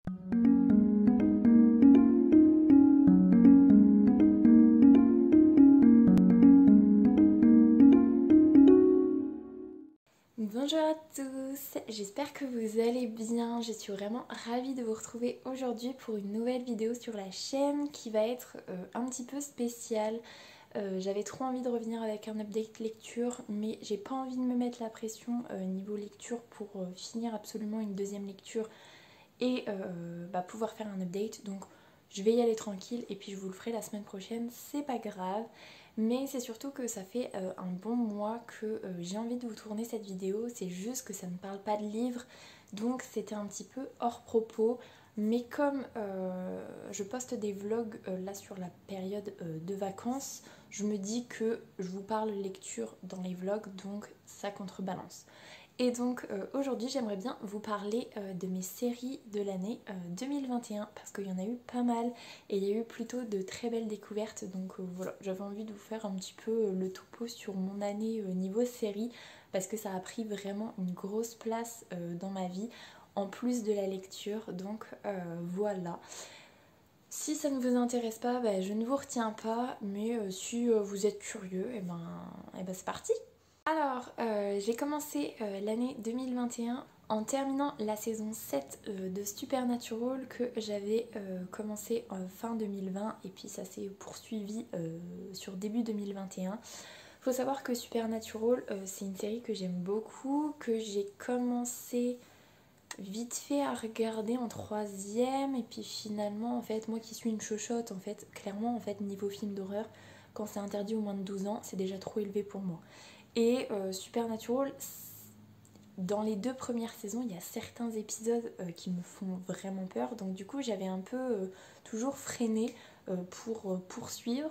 Bonjour à tous, j'espère que vous allez bien, je suis vraiment ravie de vous retrouver aujourd'hui pour une nouvelle vidéo sur la chaîne qui va être un petit peu spéciale. J'avais trop envie de revenir avec un update lecture mais j'ai pas envie de me mettre la pression niveau lecture pour finir absolument une deuxième lecture et pouvoir faire un update. Donc je vais y aller tranquille et puis je vous le ferai la semaine prochaine, c'est pas grave. Mais c'est surtout que ça fait un bon mois que j'ai envie de vous tourner cette vidéo. C'est juste que ça ne parle pas de livres, donc c'était un petit peu hors propos. Mais comme je poste des vlogs là sur la période de vacances, je me dis que je vous parle lecture dans les vlogs, donc ça contrebalance. Et donc aujourd'hui j'aimerais bien vous parler de mes séries de l'année 2021 parce qu'il y en a eu pas mal et il y a eu plutôt de très belles découvertes, donc voilà, j'avais envie de vous faire un petit peu le topo sur mon année niveau série parce que ça a pris vraiment une grosse place dans ma vie en plus de la lecture, donc voilà. Si ça ne vous intéresse pas, je ne vous retiens pas, mais si vous êtes curieux, et ben c'est parti. Alors, j'ai commencé l'année 2021 en terminant la saison 7 de Supernatural que j'avais commencé en fin 2020 et puis ça s'est poursuivi sur début 2021. Faut savoir que Supernatural, c'est une série que j'aime beaucoup, que j'ai commencé vite fait à regarder en troisième et puis finalement, en fait, moi qui suis une chochotte, en fait, clairement, en fait, niveau film d'horreur, quand c'est interdit aux moins de 12 ans, c'est déjà trop élevé pour moi. Et Supernatural, dans les 2 premières saisons, il y a certains épisodes qui me font vraiment peur. Donc du coup, j'avais un peu toujours freiné pour poursuivre.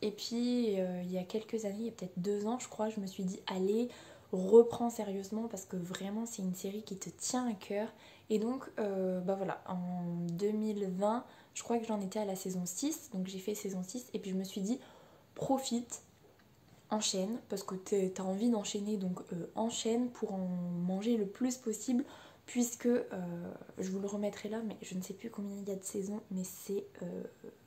Et puis, il y a quelques années, il y a peut-être 2 ans, je crois, je me suis dit, allez, reprends sérieusement parce que vraiment, c'est une série qui te tient à cœur. Et donc, voilà, en 2020, je crois que j'en étais à la saison 6. Donc j'ai fait saison 6 et puis je me suis dit, profite, enchaîne parce que t'as envie d'enchaîner, donc enchaîne pour en manger le plus possible puisque je vous le remettrai là, mais je ne sais plus combien il y a de saisons, mais c'est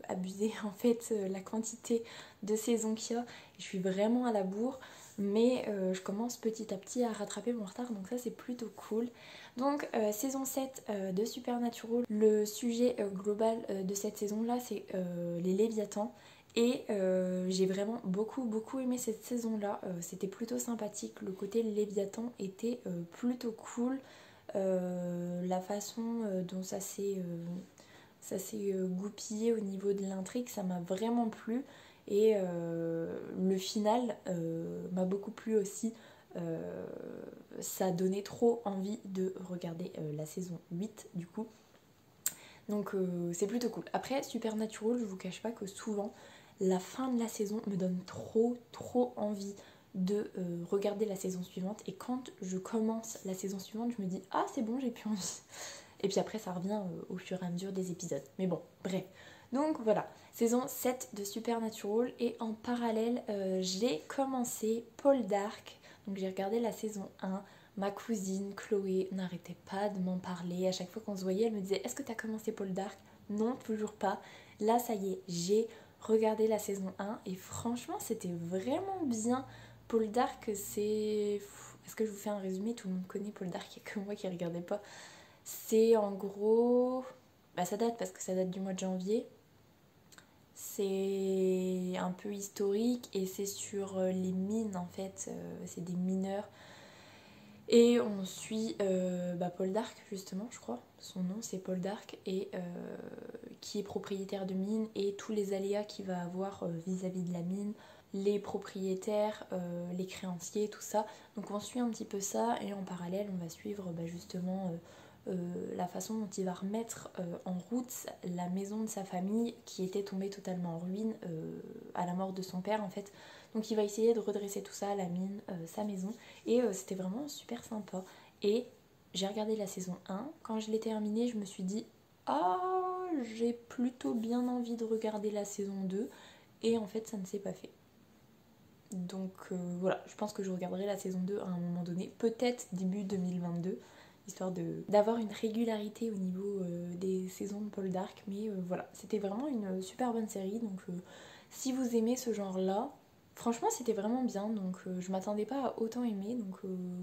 abusé en fait la quantité de saisons qu'il y a. Je suis vraiment à la bourre, mais je commence petit à petit à rattraper mon retard, donc ça c'est plutôt cool. Donc saison 7 de Supernatural, le sujet global de cette saison là c'est les Léviathans. Et j'ai vraiment beaucoup aimé cette saison là, c'était plutôt sympathique, le côté Léviathan était plutôt cool, la façon dont ça s'est goupillé au niveau de l'intrigue, ça m'a vraiment plu et le final m'a beaucoup plu aussi. Ça a donné trop envie de regarder la saison 8 du coup, donc c'est plutôt cool. Après Supernatural, je vous cache pas que souvent la fin de la saison me donne trop envie de regarder la saison suivante, et quand je commence la saison suivante je me dis ah c'est bon, j'ai plus envie, et puis après ça revient au fur et à mesure des épisodes, mais bon bref. Donc voilà, saison 7 de Supernatural, et en parallèle j'ai commencé Poldark, donc j'ai regardé la saison 1. Ma cousine Chloé n'arrêtait pas de m'en parler, à chaque fois qu'on se voyait elle me disait est-ce que t'as commencé Poldark? Non, toujours pas. Là ça y est, j'ai regardé la saison 1 et franchement c'était vraiment bien. Poldark, c'est... Est-ce que je vous fais un résumé? Tout le monde connaît Poldark, il n'y a que moi qui ne regardais pas. C'est en gros... ça date parce que ça date du mois de janvier. C'est un peu historique et c'est sur les mines en fait, c'est des mineurs. Et on suit Poldark justement, je crois, son nom c'est Poldark, et qui est propriétaire de mine et tous les aléas qu'il va avoir vis-à-vis de la mine, les propriétaires, les créanciers, tout ça. Donc on suit un petit peu ça, et en parallèle on va suivre justement la façon dont il va remettre en route la maison de sa famille qui était tombée totalement en ruine à la mort de son père en fait. Donc il va essayer de redresser tout ça, la mine, sa maison, et c'était vraiment super sympa. Et j'ai regardé la saison 1, quand je l'ai terminée je me suis dit ah j'ai plutôt bien envie de regarder la saison 2, et en fait ça ne s'est pas fait. Donc voilà, je pense que je regarderai la saison 2 à un moment donné, peut-être début 2022, histoire d'avoir une régularité au niveau des saisons de Poldark. Mais voilà, c'était vraiment une super bonne série, donc si vous aimez ce genre-là, franchement c'était vraiment bien, donc je m'attendais pas à autant aimer, donc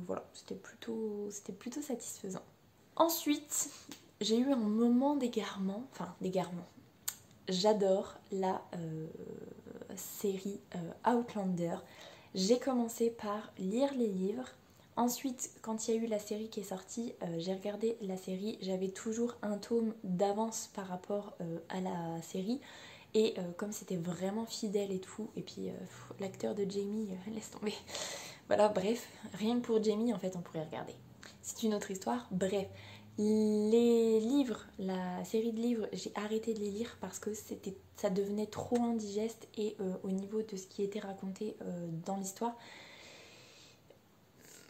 voilà, c'était plutôt satisfaisant. Ensuite, j'ai eu un moment d'égarement, j'adore la série Outlander. J'ai commencé par lire les livres. Ensuite, quand il y a eu la série qui est sortie, j'ai regardé la série. J'avais toujours un tome d'avance par rapport à la série. Et comme c'était vraiment fidèle et tout, et puis l'acteur de Jamie, laisse tomber. Voilà, bref, rien que pour Jamie, en fait, on pourrait regarder. C'est une autre histoire. Bref, les livres, la série de livres, j'ai arrêté de les lire parce que ça devenait trop indigeste et au niveau de ce qui était raconté dans l'histoire,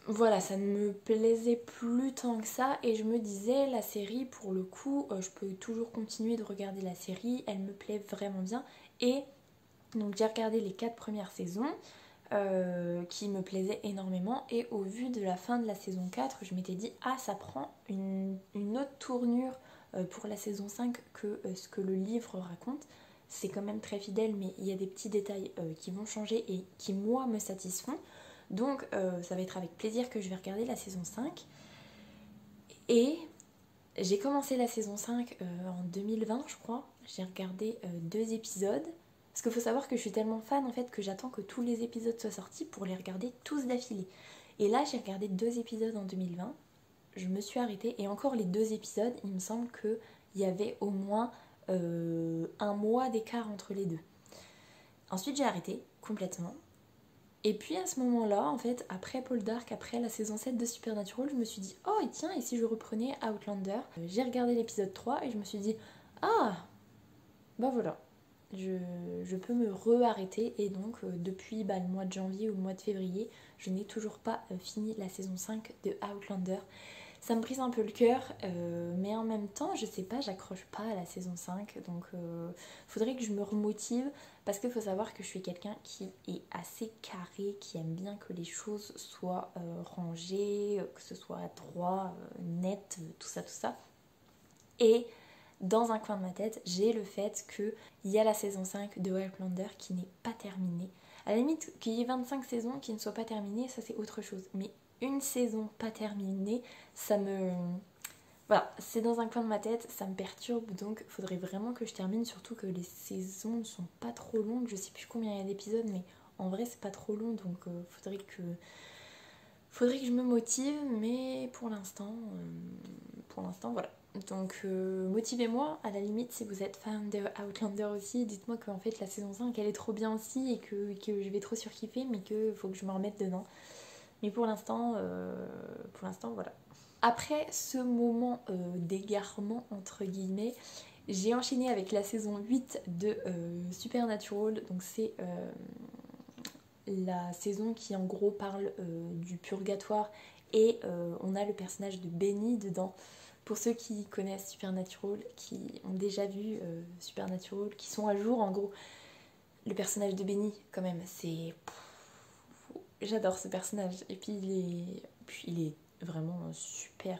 voilà, ça ne me plaisait plus tant que ça et je me disais, la série, pour le coup, je peux toujours continuer de regarder la série, elle me plaît vraiment bien. Et donc j'ai regardé les 4 premières saisons qui me plaisaient énormément et au vu de la fin de la saison 4, je m'étais dit, ah, ça prend une autre tournure pour la saison 5 que ce que le livre raconte. C'est quand même très fidèle, mais il y a des petits détails qui vont changer et qui, moi, me satisfont. Donc ça va être avec plaisir que je vais regarder la saison 5. Et j'ai commencé la saison 5 en 2020, je crois. J'ai regardé 2 épisodes. Parce qu'il faut savoir que je suis tellement fan en fait que j'attends que tous les épisodes soient sortis pour les regarder tous d'affilée. Et là j'ai regardé 2 épisodes en 2020. Je me suis arrêtée et encore les 2 épisodes, il me semble qu'il y avait au moins un mois d'écart entre les deux. Ensuite j'ai arrêté complètement. Et puis à ce moment-là, en fait, après Poldark, après la saison 7 de Supernatural, je me suis dit, oh et tiens, et si je reprenais Outlander? J'ai regardé l'épisode 3 et je me suis dit, ah, bah voilà, je peux me re-arrêter. Et donc depuis le mois de janvier ou le mois de février, je n'ai toujours pas fini la saison 5 de Outlander. Ça me brise un peu le cœur, mais en même temps, je sais pas, j'accroche pas à la saison 5, donc faudrait que je me remotive, parce qu'il faut savoir que je suis quelqu'un qui est assez carré, qui aime bien que les choses soient rangées, que ce soit droit, net, tout ça. Et dans un coin de ma tête, j'ai le fait qu'il y a la saison 5 de Outlander qui n'est pas terminée. À la limite, qu'il y ait 25 saisons qui ne soient pas terminées, ça c'est autre chose. Mais une saison pas terminée, ça me... Voilà, c'est dans un coin de ma tête, ça me perturbe, donc il faudrait vraiment que je termine, surtout que les saisons ne sont pas trop longues, je sais plus combien il y a d'épisodes, mais en vrai c'est pas trop long, donc faudrait que je me motive, mais pour l'instant voilà. Donc motivez-moi, à la limite, si vous êtes fan de Outlander aussi, dites-moi qu'en fait la saison 5 elle est trop bien aussi et que je vais trop surkiffer, mais qu'il faut que je me remette dedans. Mais pour l'instant voilà. Après ce moment d'égarement entre guillemets, j'ai enchaîné avec la saison 8 de Supernatural, donc c'est la saison qui en gros parle du purgatoire et on a le personnage de Benny dedans. Pour ceux qui connaissent Supernatural, qui ont déjà vu Supernatural, qui sont à jour, en gros, le personnage de Benny, quand même, c'est... J'adore ce personnage. Et puis il est vraiment super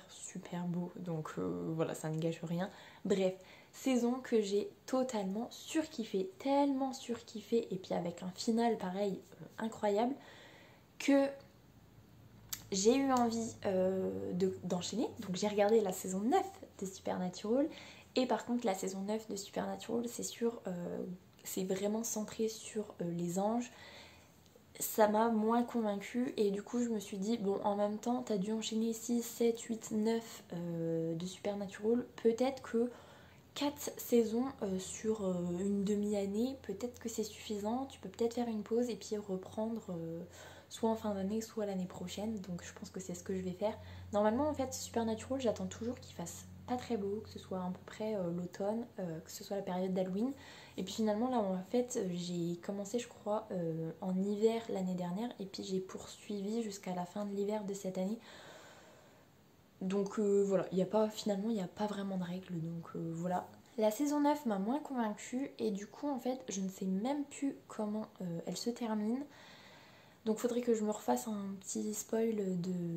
beau. Donc voilà, ça ne gâche rien. Bref, saison que j'ai totalement surkiffé, tellement surkiffé, et puis avec un final pareil incroyable, que j'ai eu envie d'enchaîner. Donc j'ai regardé la saison 9 de Supernatural. Et par contre, la saison 9 de Supernatural, c'est vraiment centré sur les anges. Ça m'a moins convaincue et du coup je me suis dit, bon, en même temps t'as dû enchaîner 6, 7, 8, 9 de Supernatural, peut-être que 4 saisons sur une demi-année, peut-être que c'est suffisant, tu peux peut-être faire une pause et puis reprendre soit en fin d'année soit l'année prochaine. Donc je pense que c'est ce que je vais faire. Normalement en fait Supernatural, j'attends toujours qu'il fasse pas très beau, que ce soit à peu près l'automne, que ce soit la période d'Halloween. Et puis finalement là en fait j'ai commencé je crois en hiver l'année dernière et puis j'ai poursuivi jusqu'à la fin de l'hiver de cette année. Donc voilà, finalement il n'y a pas vraiment de règles, donc voilà. La saison 9 m'a moins convaincue et du coup en fait je ne sais même plus comment elle se termine. Donc faudrait que je me refasse un petit spoil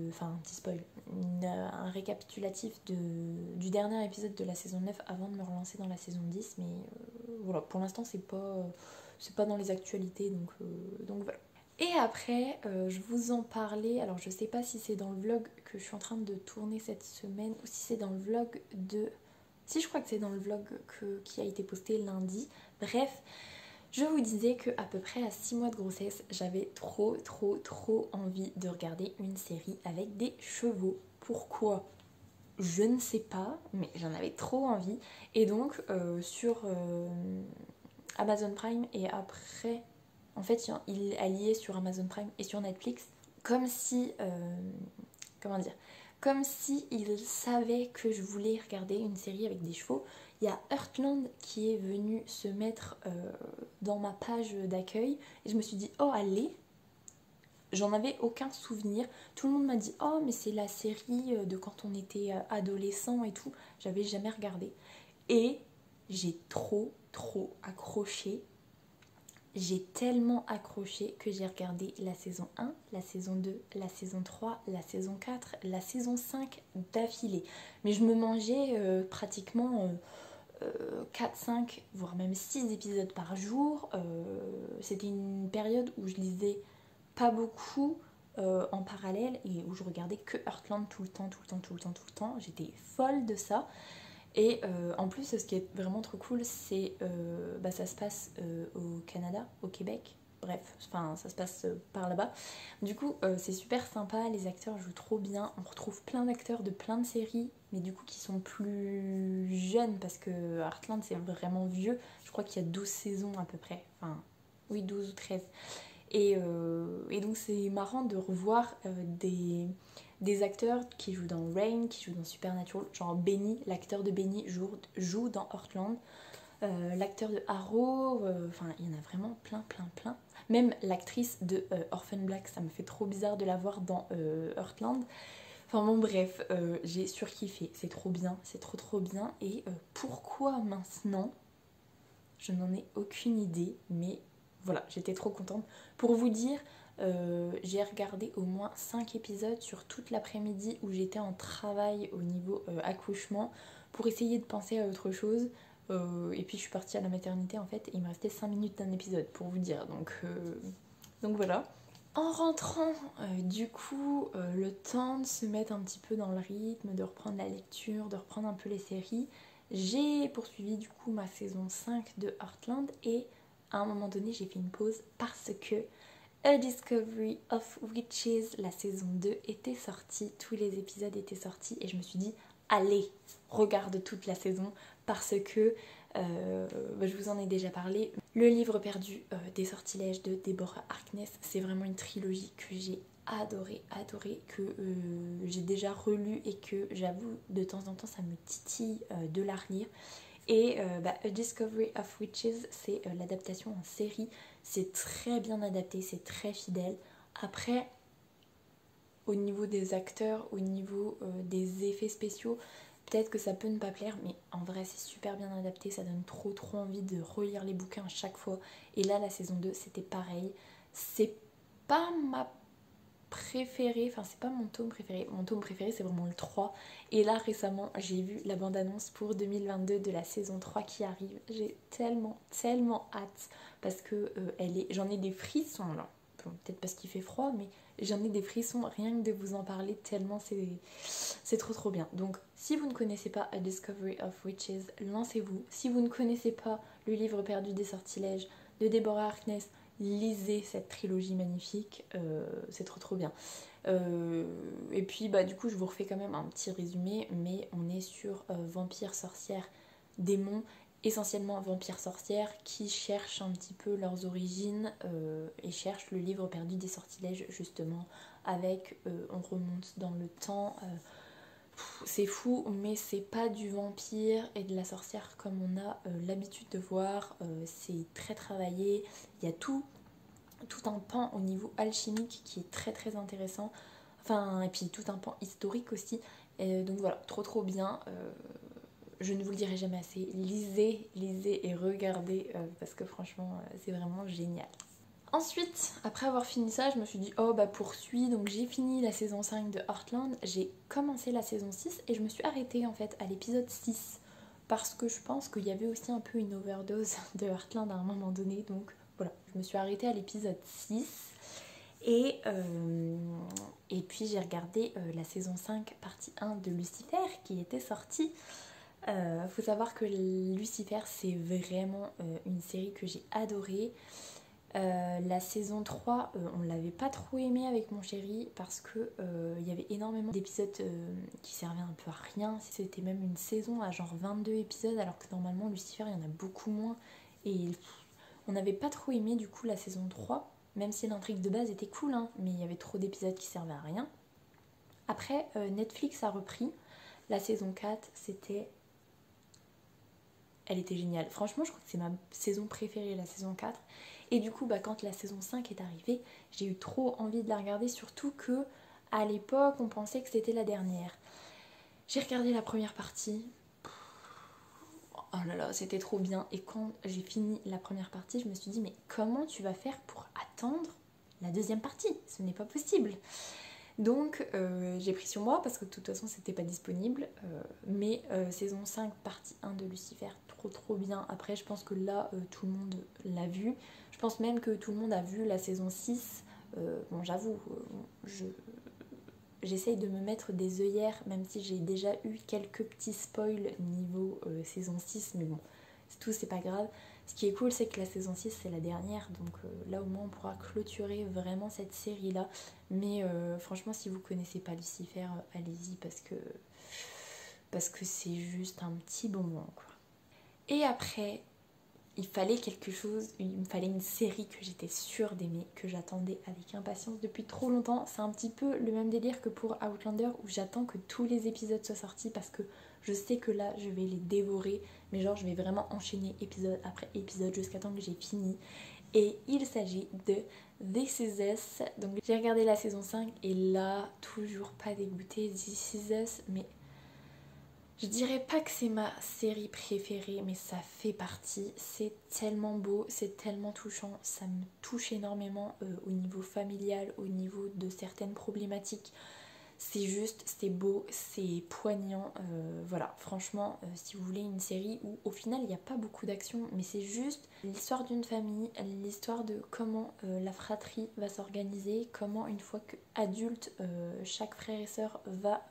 Enfin un petit spoil, un récapitulatif du dernier épisode de la saison 9 avant de me relancer dans la saison 10. Mais voilà, pour l'instant c'est pas dans les actualités, donc voilà. Et après, je vous en parlais, alors je sais pas si c'est dans le vlog que je suis en train de tourner cette semaine ou si c'est dans le vlog de... Si, je crois que c'est dans le vlog qui a été posté lundi. Bref, je vous disais qu'à peu près à 6 mois de grossesse, j'avais trop envie de regarder une série avec des chevaux. Pourquoi ? Je ne sais pas, mais j'en avais trop envie. Et donc, sur Amazon Prime et après... En fait, elle y est sur Amazon Prime et sur Netflix, comme si... comment dire ? Comme si il savait que je voulais regarder une série avec des chevaux. Il y a Heartland qui est venu se mettre dans ma page d'accueil et je me suis dit oh allez, j'en avais aucun souvenir. Tout le monde m'a dit oh mais c'est la série de quand on était adolescent et tout. J'avais jamais regardé et j'ai trop accroché. J'ai tellement accroché que j'ai regardé la saison 1, la saison 2, la saison 3, la saison 4, la saison 5 d'affilée. Mais je me mangeais pratiquement 4, 5, voire même 6 épisodes par jour. C'était une période où je lisais pas beaucoup en parallèle et où je regardais que Heartland tout le temps. J'étais folle de ça. Et en plus, ce qui est vraiment trop cool, c'est ça se passe au Canada, au Québec. Bref, enfin, ça se passe par là-bas. Du coup, c'est super sympa, les acteurs jouent trop bien. On retrouve plein d'acteurs de plein de séries, mais du coup qui sont plus jeunes, parce que Heartland, c'est vraiment vieux. Je crois qu'il y a 12 saisons à peu près. Enfin, oui, 12 ou 13. Et donc, c'est marrant de revoir des acteurs qui jouent dans Rain, qui jouent dans Supernatural, genre Benny, l'acteur de Benny joue dans Heartland, l'acteur de Arrow, enfin il y en a vraiment plein. Même l'actrice de Orphan Black, ça me fait trop bizarre de la voir dans Heartland. Enfin bon bref, j'ai surkiffé, c'est trop bien, c'est trop bien. Et pourquoi maintenant ? Je n'en ai aucune idée, mais voilà, j'étais trop contente. Pour vous dire, j'ai regardé au moins 5 épisodes sur toute l'après-midi où j'étais en travail au niveau accouchement pour essayer de penser à autre chose. Et puis je suis partie à la maternité en fait et il me restait 5 minutes d'un épisode pour vous dire. Donc voilà. En rentrant, du coup, le temps de se mettre un petit peu dans le rythme, de reprendre la lecture, de reprendre un peu les séries, j'ai poursuivi du coup ma saison 5 de Heartland et à un moment donné j'ai fait une pause parce que A Discovery of Witches, la saison 2 était sortie, tous les épisodes étaient sortis et je me suis dit allez, regarde toute la saison parce que je vous en ai déjà parlé. Le livre perdu des sortilèges de Deborah Harkness, c'est vraiment une trilogie que j'ai adoré, que j'ai déjà relu et que j'avoue de temps en temps ça me titille de la relire. Et A Discovery of Witches, c'est l'adaptation en série, c'est très bien adapté, c'est très fidèle. Après, au niveau des acteurs, au niveau des effets spéciaux, peut-être que ça peut ne pas plaire, mais en vrai c'est super bien adapté, ça donne trop envie de relire les bouquins à chaque fois. Et là la saison 2 c'était pareil, c'est pas ma préférée, enfin c'est pas mon tome préféré c'est vraiment le 3. Et là récemment j'ai vu la bande-annonce pour 2022 de la saison 3 qui arrive, j'ai tellement hâte parce que j'en ai des frissons là, bon, peut-être parce qu'il fait froid mais j'en ai des frissons rien que de vous en parler tellement c'est trop bien. Donc si vous ne connaissez pas A Discovery of Witches, lancez-vous. Si vous ne connaissez pas le livre perdu des sortilèges de Deborah Harkness, lisez cette trilogie magnifique, c'est trop bien. Et puis du coup je vous refais quand même un petit résumé, mais on est sur vampires, sorcières, démons, essentiellement vampires sorcières qui cherchent un petit peu leurs origines et cherchent le livre perdu des sortilèges justement avec, on remonte dans le temps, c'est fou mais c'est pas du vampire et de la sorcière comme on a l'habitude de voir, c'est très travaillé, il y a tout un pan au niveau alchimique qui est très intéressant, enfin et puis tout un pan historique aussi, et donc voilà, trop bien. Je ne vous le dirai jamais assez, lisez et regardez parce que franchement c'est vraiment génial. Ensuite, après avoir fini ça, je me suis dit oh bah poursuis, donc j'ai fini la saison 5 de Heartland, j'ai commencé la saison 6 et je me suis arrêtée en fait à l'épisode 6 parce que je pense qu'il y avait aussi un peu une overdose de Heartland à un moment donné, donc voilà, je me suis arrêtée à l'épisode 6 et puis j'ai regardé la saison 5 partie 1 de Lucifer qui était sortie. Faut savoir que Lucifer c'est vraiment une série que j'ai adorée. La saison 3, on l'avait pas trop aimée avec mon chéri parce que il y avait énormément d'épisodes qui servaient un peu à rien. C'était même une saison à genre 22 épisodes alors que normalement Lucifer il y en a beaucoup moins. Et on n'avait pas trop aimé du coup la saison 3, même si l'intrigue de base était cool, hein, mais il y avait trop d'épisodes qui servaient à rien. Après, Netflix a repris. La saison 4, elle était géniale. Franchement, je crois que c'est ma saison préférée, la saison 4. Et du coup, bah, quand la saison 5 est arrivée, j'ai eu trop envie de la regarder, surtout que à l'époque, on pensait que c'était la dernière. J'ai regardé la première partie. Oh là là, c'était trop bien. Et quand j'ai fini la première partie, je me suis dit, mais comment tu vas faire pour attendre la deuxième partie? Ce n'est pas possible. Donc j'ai pris sur moi parce que de toute façon c'était pas disponible. Mais saison 5 partie 1 de Lucifer, trop bien. Après je pense que là tout le monde l'a vu. Je pense même que tout le monde a vu la saison 6. Bon j'avoue, j'essaye de me mettre des œillères même si j'ai déjà eu quelques petits spoils niveau saison 6. Mais bon, c'est pas grave. Ce qui est cool, c'est que la saison 6, c'est la dernière, donc là au moins on pourra clôturer vraiment cette série-là. Mais franchement, si vous connaissez pas Lucifer, allez-y parce que c'est juste un petit bonbon, quoi. Et après, il fallait quelque chose, il me fallait une série que j'étais sûre d'aimer, que j'attendais avec impatience depuis trop longtemps. C'est un petit peu le même délire que pour Outlander où j'attends que tous les épisodes soient sortis parce que je sais que là je vais les dévorer, mais genre je vais vraiment enchaîner épisode après épisode jusqu'à temps que j'ai fini. Et il s'agit de This Is Us. Donc j'ai regardé la saison 5 et là, toujours pas dégoûtée. This Is Us, mais je dirais pas que c'est ma série préférée, mais ça fait partie. C'est tellement beau, c'est tellement touchant, ça me touche énormément au niveau familial, au niveau de certaines problématiques. C'est juste, c'est beau, c'est poignant. Voilà, franchement, si vous voulez une série où au final il n'y a pas beaucoup d'action, mais c'est juste l'histoire d'une famille, l'histoire de comment la fratrie va s'organiser, comment une fois qu'adulte, chaque frère et sœur va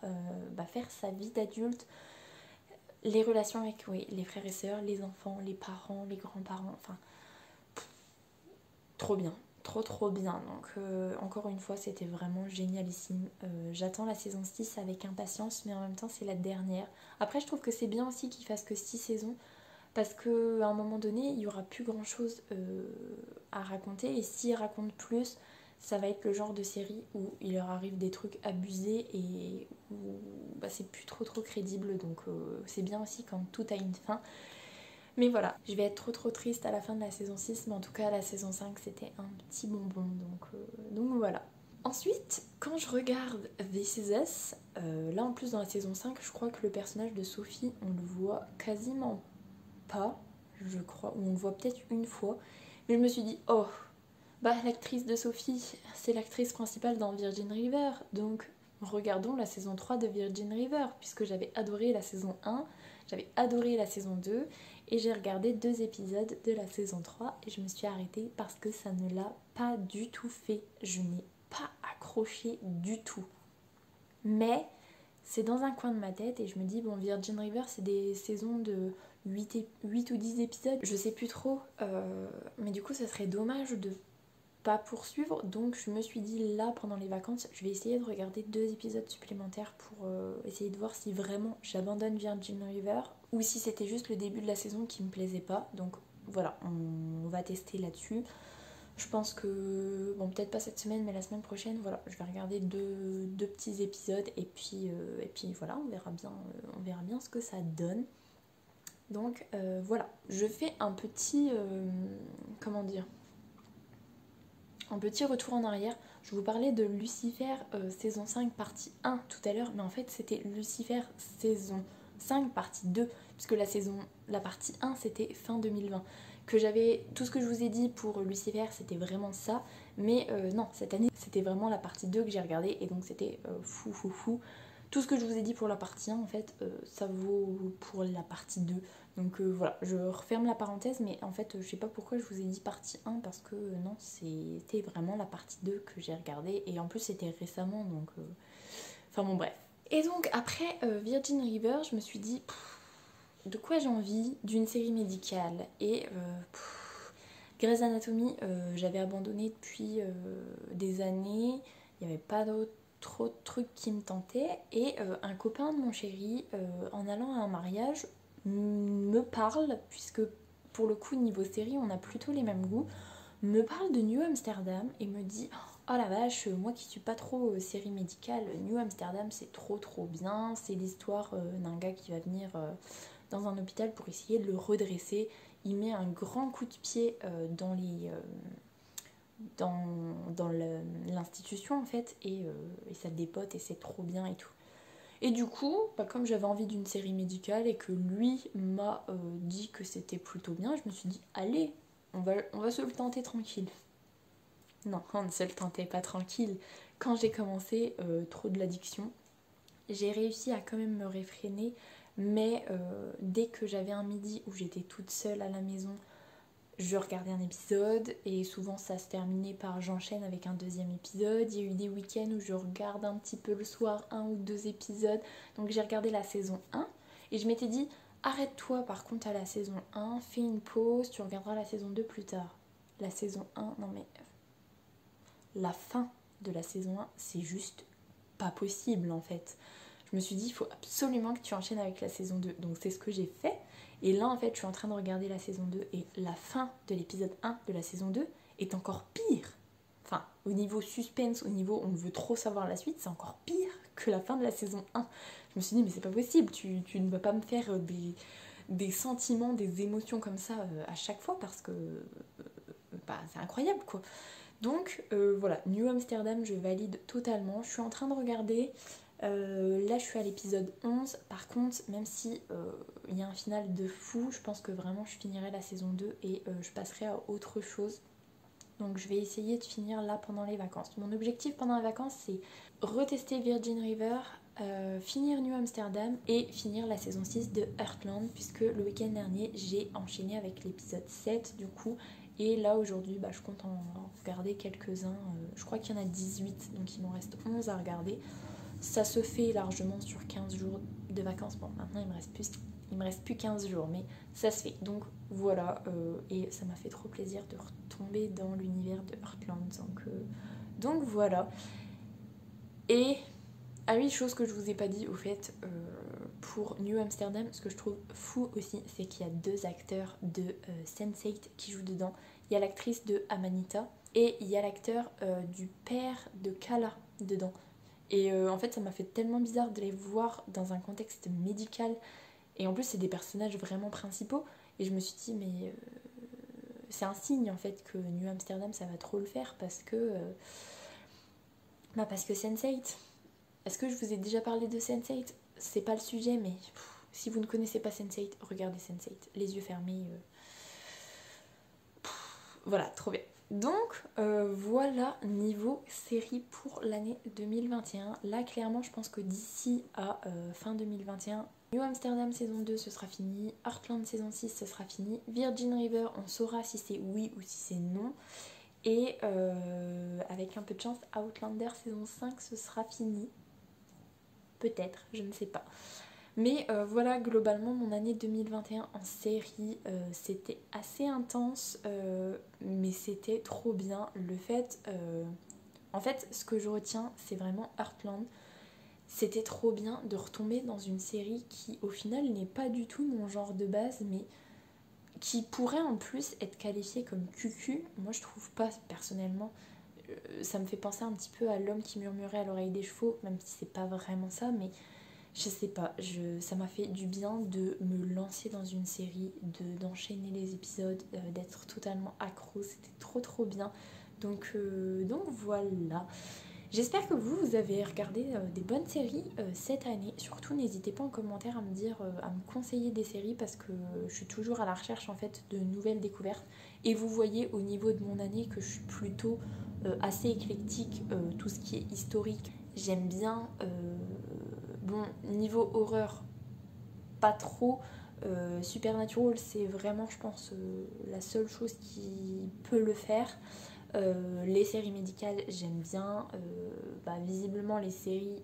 faire sa vie d'adulte, les relations avec les frères et sœurs, les enfants, les parents, les grands-parents, enfin, trop bien. Trop bien, donc encore une fois c'était vraiment génialissime. J'attends la saison 6 avec impatience, mais en même temps c'est la dernière. Après je trouve que c'est bien aussi qu'ils fassent que 6 saisons parce qu'à un moment donné il n'y aura plus grand chose à raconter, et s'ils racontent plus ça va être le genre de série où il leur arrive des trucs abusés et où c'est plus trop crédible, donc c'est bien aussi quand tout a une fin. Mais voilà, je vais être trop triste à la fin de la saison 6, mais en tout cas la saison 5 c'était un petit bonbon, donc voilà. Ensuite, quand je regarde This Is Us, là en plus dans la saison 5, je crois que le personnage de Sophie, on le voit quasiment pas, je crois, ou on le voit peut-être une fois, mais je me suis dit, oh, l'actrice de Sophie, c'est l'actrice principale dans Virgin River, donc regardons la saison 3 de Virgin River, puisque j'avais adoré la saison 1, j'avais adoré la saison 2, et j'ai regardé 2 épisodes de la saison 3 et je me suis arrêtée parce que ça ne l'a pas du tout fait. Je n'ai pas accroché du tout. Mais c'est dans un coin de ma tête et je me dis, bon, Virgin River, c'est des saisons de 8 ou 10 épisodes, je sais plus trop, mais du coup, ça serait dommage de pas poursuivre, donc je me suis dit là pendant les vacances je vais essayer de regarder 2 épisodes supplémentaires pour essayer de voir si vraiment j'abandonne Virgin River ou si c'était juste le début de la saison qui me plaisait pas. Donc voilà, on va tester là-dessus. Je pense que, bon, peut-être pas cette semaine mais la semaine prochaine, voilà, je vais regarder deux petits épisodes et puis voilà, on verra bien ce que ça donne. Donc voilà, je fais un petit un petit retour en arrière. Je vous parlais de Lucifer saison 5 partie 1 tout à l'heure, mais en fait c'était Lucifer saison 5 partie 2, puisque la partie 1 c'était fin 2020. que j'avais tout ce que je vous ai dit pour Lucifer, c'était vraiment ça, mais non, cette année c'était vraiment la partie 2 que j'ai regardée et donc c'était fou. Tout ce que je vous ai dit pour la partie 1 en fait, ça vaut pour la partie 2. Donc voilà, je referme la parenthèse, mais en fait je sais pas pourquoi je vous ai dit partie 1 parce que non, c'était vraiment la partie 2 que j'ai regardée et en plus c'était récemment donc... Enfin bon bref. Et donc après Virgin River, je me suis dit de quoi j'ai envie d'une série médicale et Grey's Anatomy, j'avais abandonné depuis des années, il n'y avait pas trop de trucs qui me tentaient et un copain de mon chéri, en allant à un mariage, me parle, puisque pour le coup niveau série on a plutôt les mêmes goûts, me parle de New Amsterdam et me dit oh la vache, moi qui suis pas trop série médicale, New Amsterdam c'est trop bien, c'est l'histoire d'un gars qui va venir dans un hôpital pour essayer de le redresser. Il met un grand coup de pied dans l'institution en fait et ça dépote et c'est trop bien et tout. Et du coup, comme j'avais envie d'une série médicale et que lui m'a dit que c'était plutôt bien, je me suis dit allez, on va se le tenter tranquille. Non, on ne se le tentait pas tranquille. Quand j'ai commencé, trop de l'addiction, j'ai réussi à quand même me réfréner, mais dès que j'avais un midi où j'étais toute seule à la maison, je regardais un épisode et souvent ça se terminait par j'enchaîne avec un deuxième épisode. Il y a eu des week-ends où je regarde un petit peu le soir 1 ou 2 épisodes. Donc j'ai regardé la saison 1 et je m'étais dit arrête-toi par contre à la saison 1, fais une pause, tu regarderas la saison 2 plus tard. La saison 1, non mais la fin de la saison 1, c'est juste pas possible en fait. Je me suis dit il faut absolument que tu enchaînes avec la saison 2. Donc c'est ce que j'ai fait. Et là en fait je suis en train de regarder la saison 2 et la fin de l'épisode 1 de la saison 2 est encore pire. Enfin au niveau suspense, au niveau on veut trop savoir la suite, c'est encore pire que la fin de la saison 1. Je me suis dit mais c'est pas possible, tu ne vas pas me faire des sentiments, des émotions comme ça à chaque fois parce que c'est incroyable quoi. Donc voilà, New Amsterdam je valide totalement, je suis en train de regarder... là je suis à l'épisode 11, par contre même si il y a un final de fou, je pense que vraiment je finirai la saison 2 et je passerai à autre chose. Donc je vais essayer de finir là pendant les vacances. Mon objectif pendant les vacances c'est retester Virgin River, finir New Amsterdam et finir la saison 6 de Heartland puisque le week-end dernier j'ai enchaîné avec l'épisode 7 du coup. Et là aujourd'hui je compte en regarder quelques-uns, je crois qu'il y en a 18 donc il m'en reste 11 à regarder. Ça se fait largement sur 15 jours de vacances. Bon, maintenant il me reste plus 15 jours, mais ça se fait. Donc voilà, et ça m'a fait trop plaisir de retomber dans l'univers de Heartland. Donc voilà. Et, ah oui, chose que je vous ai pas dit au fait, pour New Amsterdam, ce que je trouve fou aussi, c'est qu'il y a 2 acteurs de Sense8 qui jouent dedans. Il y a l'actrice de Amanita et il y a l'acteur du père de Kala dedans. Et en fait ça m'a fait tellement bizarre de les voir dans un contexte médical et en plus c'est des personnages vraiment principaux et je me suis dit mais c'est un signe en fait que New Amsterdam ça va trop le faire parce que Sense8. Est-ce que je vous ai déjà parlé de Sense8? C'est pas le sujet mais si vous ne connaissez pas Sense8, regardez Sense8, les yeux fermés. Voilà, trop bien. Donc voilà niveau série pour l'année 2021. Là clairement je pense que d'ici à fin 2021, New Amsterdam saison 2 ce sera fini, Heartland saison 6 ce sera fini, Virgin River on saura si c'est oui ou si c'est non. Et avec un peu de chance Outlander saison 5 ce sera fini. Peut-être, je ne sais pas. Mais voilà, globalement, mon année 2021 en série, c'était assez intense, mais c'était trop bien. Le fait, en fait, ce que je retiens, c'est vraiment Heartland. C'était trop bien de retomber dans une série qui, au final, n'est pas du tout mon genre de base, mais qui pourrait en plus être qualifiée comme cucu. Moi, je trouve pas, personnellement. Ça me fait penser un petit peu à L'homme qui murmurait à l'oreille des chevaux, même si c'est pas vraiment ça, mais... Je sais pas, ça m'a fait du bien de me lancer dans une série, d'enchaîner les épisodes, d'être totalement accro, c'était trop bien. Donc voilà. J'espère que vous avez regardé des bonnes séries cette année. Surtout n'hésitez pas en commentaire à me dire, à me conseiller des séries parce que je suis toujours à la recherche en fait de nouvelles découvertes. Et vous voyez au niveau de mon année que je suis plutôt assez éclectique, tout ce qui est historique. J'aime bien, bon, niveau horreur, pas trop. Supernatural, c'est vraiment, je pense, la seule chose qui peut le faire. Les séries médicales, j'aime bien. Visiblement, les séries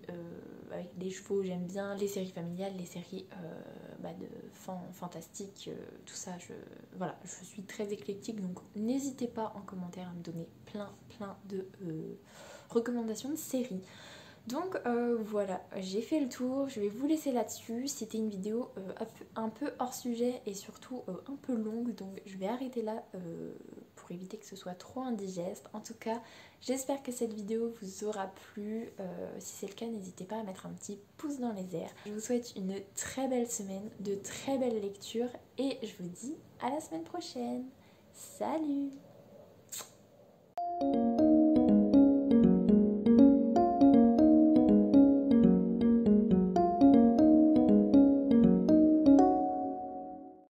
avec des chevaux, j'aime bien. Les séries familiales, les séries de fantastique, tout ça, voilà, je suis très éclectique. Donc, n'hésitez pas en commentaire à me donner plein de recommandations de séries. Donc voilà, j'ai fait le tour, je vais vous laisser là-dessus. C'était une vidéo un peu hors sujet et surtout un peu longue, donc je vais arrêter là pour éviter que ce soit trop indigeste. En tout cas, j'espère que cette vidéo vous aura plu. Si c'est le cas, n'hésitez pas à mettre un petit pouce dans les airs. Je vous souhaite une très belle semaine, de très belles lectures et je vous dis à la semaine prochaine. Salut!